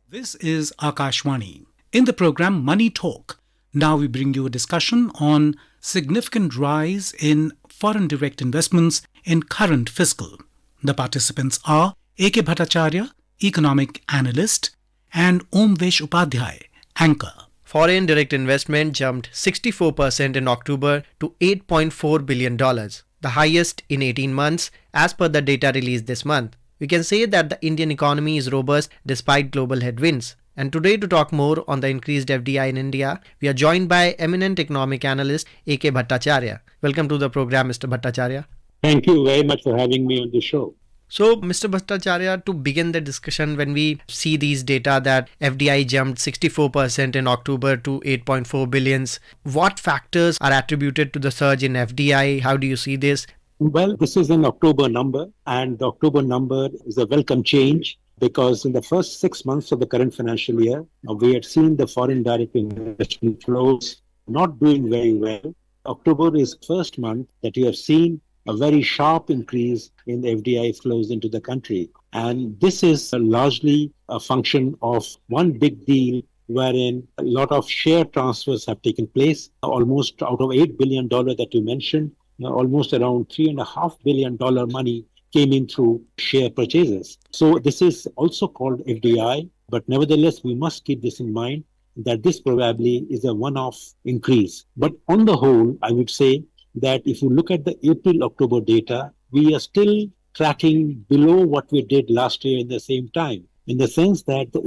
This is Akashwani. In the program Money Talk, now we bring you a discussion on significant rise in foreign direct investments in current fiscal. The participants are A.K. Bhattacharya, economic analyst, and Omvesh Upadhyay, anchor. Foreign direct investment jumped 64% in October to $8.4 billion, the highest in 18 months as per the data released this month. We can say that the Indian economy is robust despite global headwinds. And today, to talk more on the increased FDI in India, we are joined by eminent economic analyst A.K. Bhattacharya. Welcome to the program, Mr. Bhattacharya. Thank you very much for having me on the show. So, Mr. Bhattacharya, to begin the discussion, when we see these data that FDI jumped 64% in October to 8.4 billions, what factors are attributed to the surge in FDI? How do you see this? Well, this is an October number, and the October number is a welcome change because in the first 6 months of the current financial year, we had seen the foreign direct investment flows not doing very well. October is the first month that you have seen a very sharp increase in the FDI flows into the country. And this is largely a function of one big deal wherein a lot of share transfers have taken place. Almost out of $8 billion that you mentioned, almost around $3.5 billion money came in through share purchases. So this is also called FDI, but nevertheless, we must keep this in mind that this probably is a one-off increase. But on the whole, I would say that if you look at the April-October data, we are still tracking below what we did last year in the same time, in the sense that the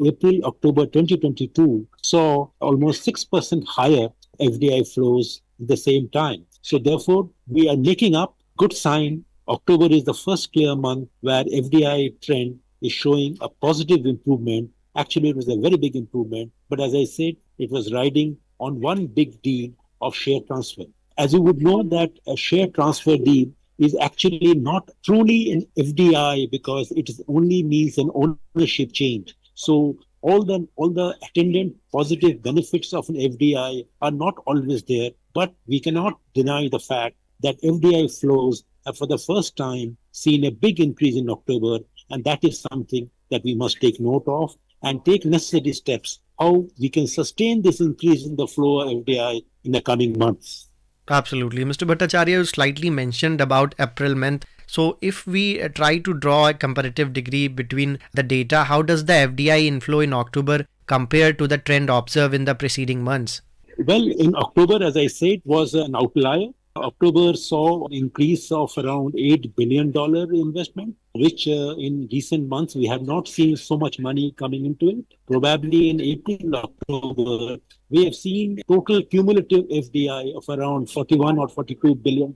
April-October 2022 saw almost 6% higher FDI flows at the same time. So therefore, we are making up. Good sign. October is the first clear month where FDI trend is showing a positive improvement. Actually, it was a very big improvement. But as I said, it was riding on one big deal of share transfer. As you would know that a share transfer deal is actually not truly an FDI because it only means an ownership change. So all the attendant positive benefits of an FDI are not always there, but we cannot deny the fact that FDI flows have for the first time seen a big increase in October, and that is something that we must take note of and take necessary steps how we can sustain this increase in the flow of FDI in the coming months. Absolutely. Mr. Bhattacharya, you slightly mentioned about April month. So if we try to draw a comparative degree between the data, how does the FDI inflow in October compare to the trend observed in the preceding months? Well, in October, as I said, was an outlier. October saw an increase of around $8 billion investment, which in recent months we have not seen so much money coming into it. Probably in April, October, we have seen total cumulative FDI of around $41 or $42 billion.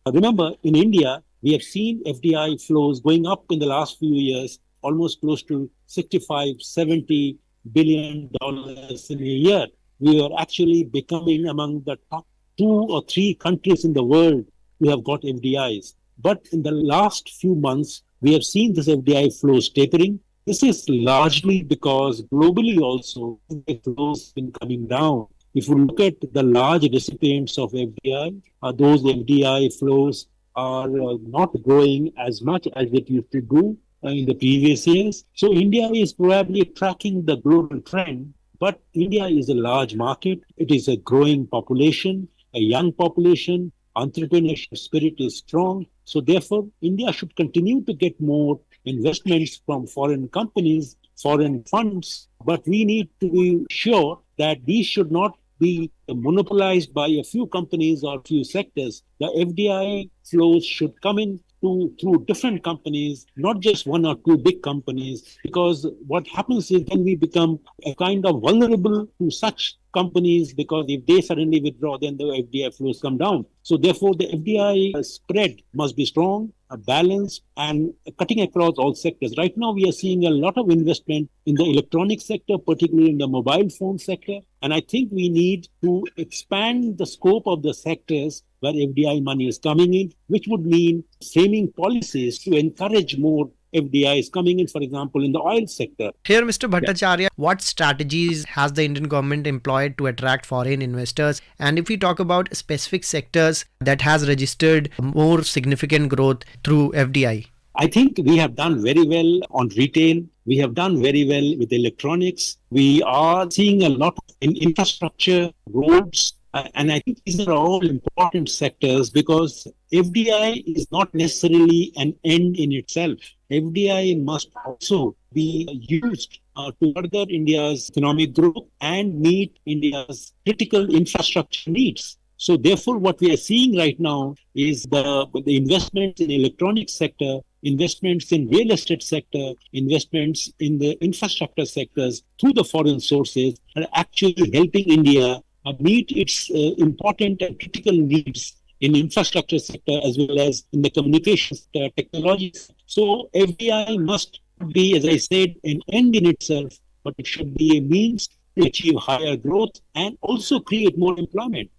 Remember, in India, we have seen FDI flows going up in the last few years, almost close to $65-70 billion in a year. We are actually becoming among the top 2 or 3 countries in the world who have got FDIs. But in the last few months, we have seen this FDI flows tapering. This is largely because globally also, the flows have been coming down. If you look at the large recipients of FDI, those FDI flows are not growing as much as it used to do in the previous years. So India is probably tracking the global trend, but India is a large market. It is a growing population, a young population. Entrepreneurship spirit is strong. So therefore, India should continue to get more investments from foreign companies, foreign funds, but we need to be sure that these should not be monopolized by a few companies or few sectors. The FDI flows should come in through different companies, not just 1 or 2 big companies, because what happens is then we become a kind of vulnerable to such companies, because if they suddenly withdraw, then the FDI flows come down. So therefore, the FDI spread must be strong, balanced, and cutting across all sectors. Right now, we are seeing a lot of investment in the electronic sector, particularly in the mobile phone sector. And I think we need to expand the scope of the sectors where FDI money is coming in, which would mean framing policies to encourage more FDIs coming in, for example, in the oil sector. Here, Mr. Bhattacharya, what strategies has the Indian government employed to attract foreign investors? And if we talk about specific sectors that has registered more significant growth through FDI? I think we have done very well on retail. We have done very well with electronics. We are seeing a lot in infrastructure, roads, and I think these are all important sectors because FDI is not necessarily an end in itself. FDI must also be used to further India's economic growth and meet India's critical infrastructure needs. So therefore, what we are seeing right now is the investments in electronic sector, investments in real estate sector, investments in the infrastructure sectors through the foreign sources are actually helping India meet its important and critical needs in infrastructure sector as well as in the communication sector, technology. So FDI must be, as I said, an end in itself, but it should be a means to achieve higher growth and also create more employment.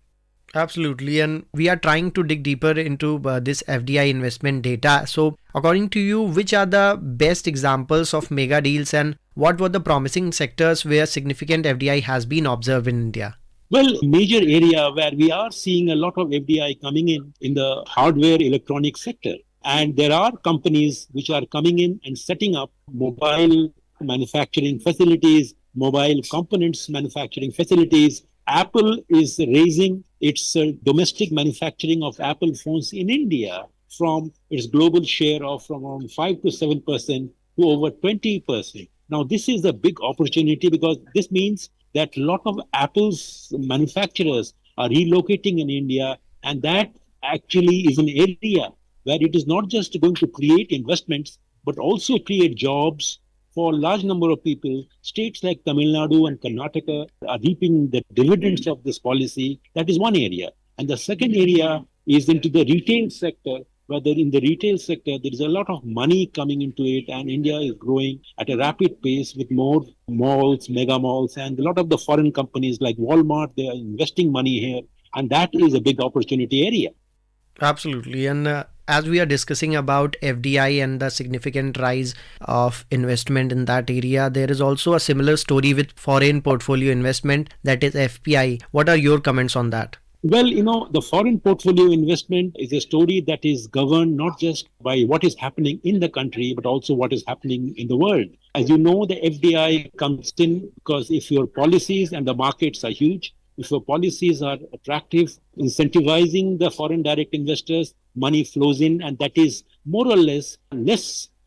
Absolutely. And we are trying to dig deeper into this FDI investment data. So, according to you, which are the best examples of mega deals and what were the promising sectors where significant FDI has been observed in India? Well, major area where we are seeing a lot of FDI coming in the hardware electronic sector. And there are companies which are coming in and setting up mobile manufacturing facilities, mobile components manufacturing facilities. Apple is raising its domestic manufacturing of Apple phones in India from its global share of from around 5 to 7% to over 20%. Now, this is a big opportunity because this means that a lot of Apple's manufacturers are relocating in India, and that actually is an area where it is not just going to create investments, but also create jobs for a large number of people. States like Tamil Nadu and Karnataka are reaping the dividends of this policy. That is one area. And the second area is into the retail sector, whether in the retail sector, there is a lot of money coming into it, and India is growing at a rapid pace with more malls, mega malls, and a lot of the foreign companies like Walmart, they are investing money here, and that is a big opportunity area. Absolutely. And as we are discussing about FDI and the significant rise of investment in that area, there is also a similar story with foreign portfolio investment, that is FPI. What are your comments on that? Well, the foreign portfolio investment is a story that is governed not just by what is happening in the country, but also what is happening in the world. As you know, the FDI comes in because if your policies and the markets are huge, if your policies are attractive, incentivizing the foreign direct investors, money flows in, and that is more or less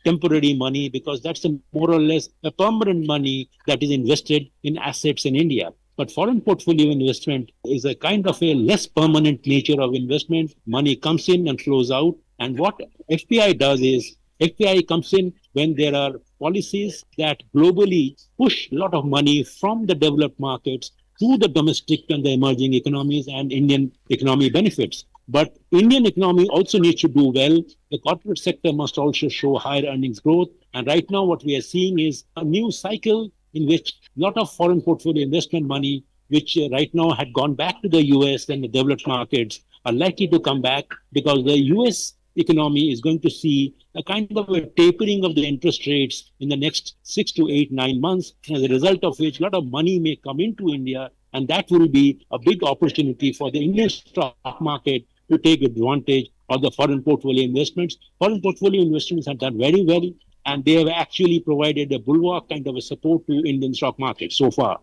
temporary money because that's more or less a permanent money that is invested in assets in India. But foreign portfolio investment is a kind of a less permanent nature of investment. Money comes in and flows out. And what FPI does is FPI comes in when there are policies that globally push a lot of money from the developed markets to the domestic and the emerging economies, and Indian economy benefits. But Indian economy also needs to do well. The corporate sector must also show higher earnings growth. And right now what we are seeing is a new cycle in which a lot of foreign portfolio investment money, which right now had gone back to the US and the developed markets, are likely to come back because the US economy is going to see a kind of a tapering of the interest rates in the next 6 to 8, 9 months, as a result of which a lot of money may come into India, and that will be a big opportunity for the Indian stock market to take advantage of the foreign portfolio investments. Foreign portfolio investments have done very well, and they have actually provided a bulwark kind of a support to Indian stock market so far.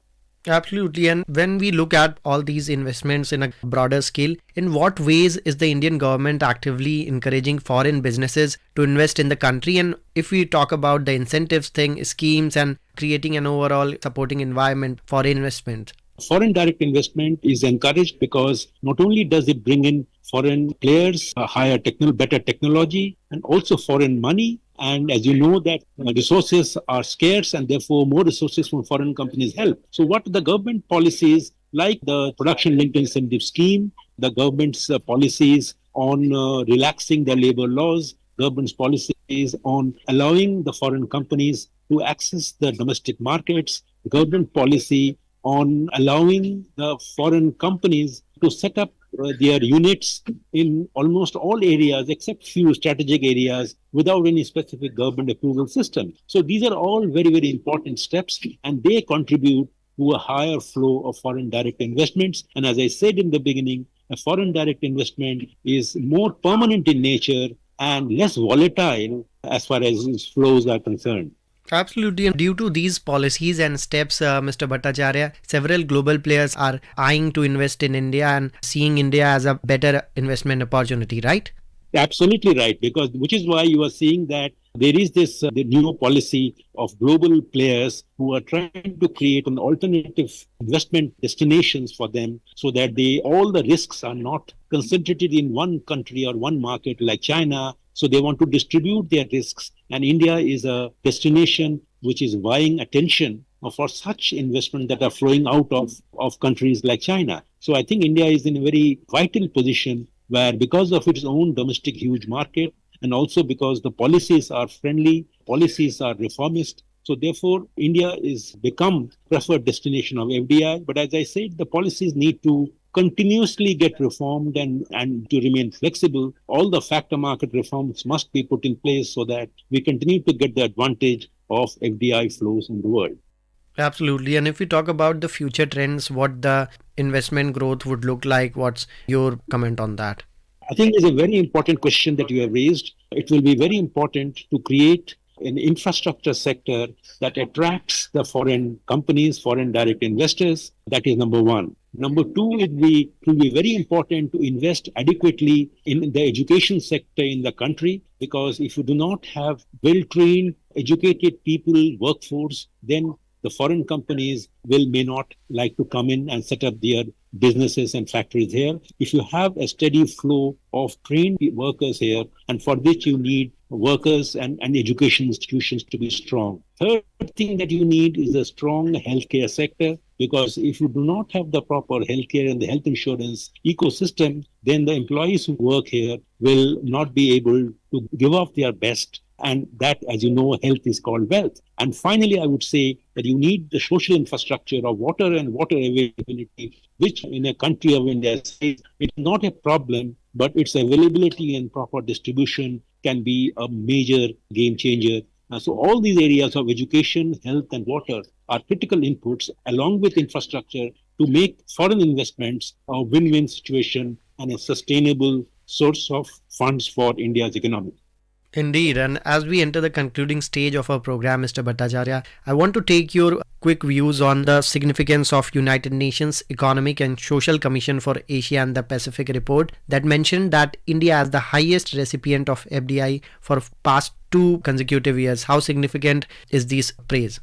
Absolutely. And when we look at all these investments in a broader scale, in what ways is the Indian government actively encouraging foreign businesses to invest in the country? And if we talk about the incentives thing, schemes, and creating an overall supporting environment for investment. Foreign direct investment is encouraged because not only does it bring in foreign players, better technology, and also foreign money. And as you know that resources are scarce and therefore more resources from foreign companies help. So what the government policies like the production linked incentive scheme, the government's policies on relaxing the labor laws, government's policies on allowing the foreign companies to access the domestic markets, government policy on allowing the foreign companies to set up their units in almost all areas except few strategic areas without any specific government approval system. So these are all very, very important steps, and they contribute to a higher flow of foreign direct investments. And as I said in the beginning, a foreign direct investment is more permanent in nature and less volatile as far as its flows are concerned. Absolutely. And due to these policies and steps, Mr. Bhattacharya, several global players are eyeing to invest in India and seeing India as a better investment opportunity, right? Absolutely right, because which is why you are seeing that there is this the new policy of global players who are trying to create an alternative investment destinations for them, so that all the risks are not concentrated in one country or one market like China. So they want to distribute their risks, and India is a destination which is vying attention for such investment that are flowing out of countries like China. So I think India is in a very vital position where, because of its own domestic huge market, and also because the policies are friendly, policies are reformist. So therefore, India is become preferred destination of FDI. But as I said, the policies need to continuously get reformed and to remain flexible. All the factor market reforms must be put in place so that we continue to get the advantage of FDI flows in the world. Absolutely. And if we talk about the future trends, what the investment growth would look like, what's your comment on that? I think it's a very important question that you have raised. It will be very important to create an infrastructure sector that attracts the foreign companies, foreign direct investors. That is number one. Number two, it will be very important to invest adequately in the education sector in the country, because if you do not have well-trained, educated people, workforce, then the foreign companies may not like to come in and set up their businesses and factories here. If you have a steady flow of trained workers here, and for which you need workers and education institutions to be strong. Third thing that you need is a strong healthcare sector, because if you do not have the proper healthcare and the health insurance ecosystem, then the employees who work here will not be able to give off their best. And that, as you know, health is called wealth. And finally, I would say that you need the social infrastructure of water and water availability, which in a country of India, it's not a problem, but its availability and proper distribution can be a major game changer. So all these areas of education, health, and water are critical inputs, along with infrastructure, to make foreign investments a win-win situation and a sustainable source of funds for India's economy. Indeed. And as we enter the concluding stage of our program, Mr. Bhattacharya, I want to take your quick views on the significance of United Nations Economic and Social Commission for Asia and the Pacific report that mentioned that India is the highest recipient of FDI for past 2 consecutive years. How significant is this praise?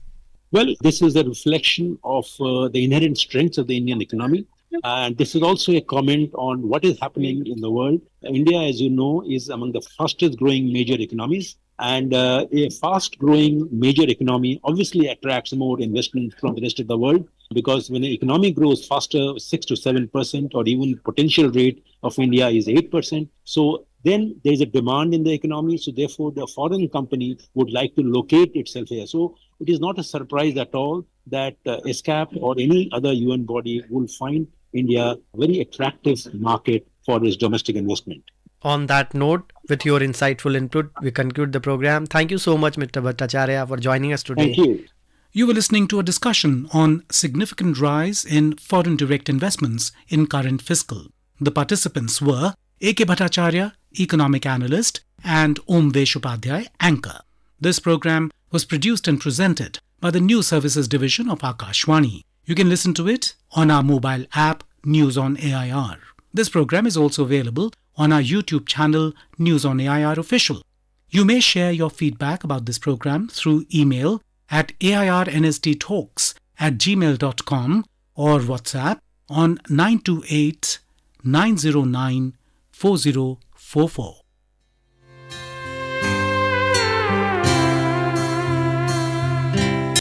Well, this is a reflection of the inherent strengths of the Indian economy. And this is also a comment on what is happening in the world. India, as you know, is among the fastest growing major economies. And a fast growing major economy obviously attracts more investment from the rest of the world, because when the economy grows faster, 6 to 7%, or even potential rate of India is 8%. So then there is a demand in the economy. So therefore, the foreign company would like to locate itself here. So it is not a surprise at all that ESCAP or any other UN body will find India a very attractive market for its domestic investment. On that note, with your insightful input, we conclude the program. Thank you so much, Mr. Bhattacharya, for joining us today. Thank you. You were listening to a discussion on significant rise in foreign direct investments in current fiscal. The participants were A.K. Bhattacharya, economic analyst, and Om Veshopadhyay, anchor. This program was produced and presented by the News Services Division of Akashvani. You can listen to it on our mobile app, News on AIR. This program is also available on our YouTube channel, News on AIR Official. You may share your feedback about this program through email at airnsttalks@gmail.com or WhatsApp on 928 909 4044.